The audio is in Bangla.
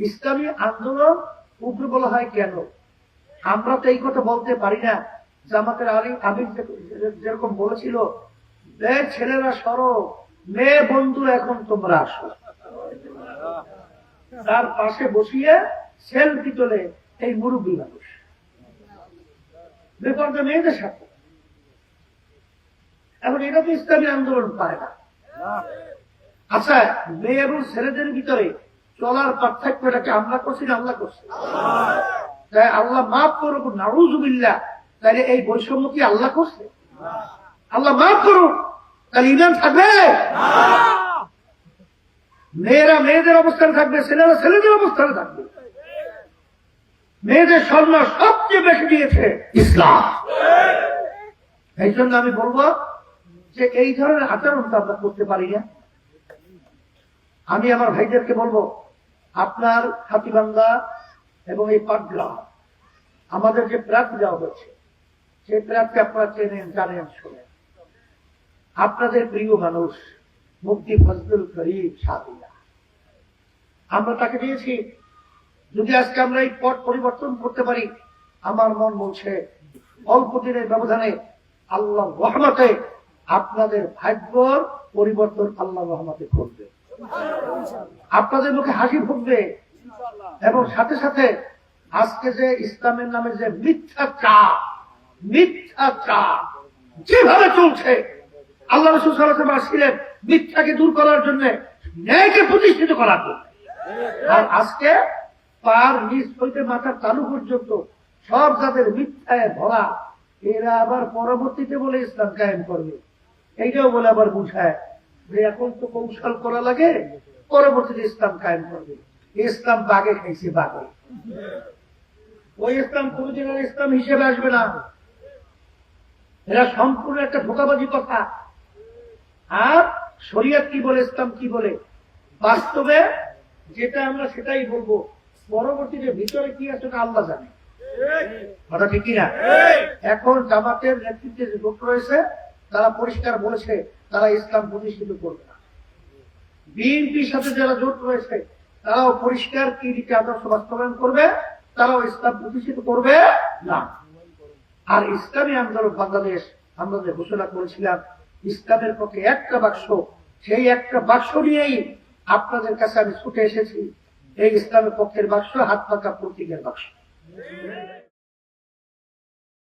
ইসলামী আন্দোলন উপরে বলা হয় কেন? আমরা তো এই কথা বলতে পারি না। জামাতের আমির যেরকম বলেছিল, ছেলেরা সরো, মেয়ে বন্ধুরা এখন তোমরা আসো, তার পাশে বসিয়ে সেলফি তোলে এই মুরব্বী মানুষ বেপরদা মেয়েদের সাথে। এখন এটা তো ইসলামী আন্দোলন পারে না। আচ্ছা, মেয়ে এবং ছেলেদের ভিতরে চলার পার্থক্যটাকে আমরা করছি না আল্লাহ করছি? তাই আল্লাহ মাফ করুক, নাউযুবিল্লাহ। তাহলে এই বৈষম্য কি আল্লাহ করছে? আল্লাহ মাফ করুক, তাহলে ইমান থাকবে? মেয়েরা মেয়েদের অবস্থানে থাকবে, ছেলেরা ছেলেদের অবস্থানে থাকবে। মেয়েদের সম্মান সবচেয়ে বেশি দিয়েছে ইসলাম। এই জন্য আমি বলবো যে এই ধরনের আচরণটা আমরা করতে পারি না। আমি আমার ভাইদেরকে বলবো, আপনার হাতীবান্ধা এবং এই পাটগ্রাম আমাদের যে প্রার্থী দেওয়া হয়েছে, সেই প্রার্থী আপনারা চেনেন, জানেন, শোনেন। আপনাদের প্রিয় মানুষ মুফতি ফজলুল করিম সাদিয়া, আমরা তাকে দিয়েছি। যদি আজকে আমরা এই পট পরিবর্তন করতে পারি, আমার মন বলছে অল্প দিনের ব্যবধানে আল্লাহ রহমতে আপনাদের ভাগ্যর পরিবর্তন আল্লাহ রহমতে করবে, আপনাদের মুখে হাসি ফুটবে। এবং সাথে সাথে আজকে যে ইসলামের নামে যে মিথ্যাচার যেভাবে চলছে, আল্লাহ রাসূল সাল্লাল্লাহু আলাইহি ওয়াসাল্লাম ছিলেন মিথ্যাকে দূর করার জন্য, ন্যায়কে প্রতিষ্ঠিত করার জন্য। আর আজকে পার নিচ হইতে মাথার তালু পর্যন্ত সব যাদের মিথ্যায় ভরা, এরা আবার পরবর্তীতে বলে ইসলাম কায়েম করবে। এইটাও বলে আবার বুঝায় যে এখন তো কৌশল করা লাগে, পরবর্তীতে ইসলাম কায়েম করবে। ইসলাম বাগে খাইছে, বাগে। ওই ইসলাম কোনদিন আর ইসলাম হিসেবে আসবে না। এরা সম্পূর্ণ একটা ধোঁকাবাজি কথা। আর শরিয়ত কি বলে, ইসলাম কি বলে, বাস্তবে যেটা আমরা সেটাই বলবো। পরবর্তীতে ভিতরে কি আছে আল্লাহ জানে, কথা ঠিক কিনা? এখন জামাতের নেতৃত্বে যে লোক রয়েছে, তারা পরিষ্কার বলেছে তারা ইসলাম প্রতিষ্ঠিত করবে না। বিএনপির সাথে যারা জোট রয়েছে, তারাও পরিষ্কার কি নীতি আদর্শ বাস্তবায়ন করবে, তারাও ইসলাম প্রতিষ্ঠিত করবে না। আর ইসলামী আন্দোলন বাংলাদেশ আমরা যে ঘোষণা করেছিলাম ইসলামের পক্ষে একটা বাক্স, সেই একটা বাক্স নিয়েই আপনাদের কাছে আমি ছুটে এসেছি। এই ইসলামের পক্ষের বাক্স হাত পাকা প্রতীকের বাক্স।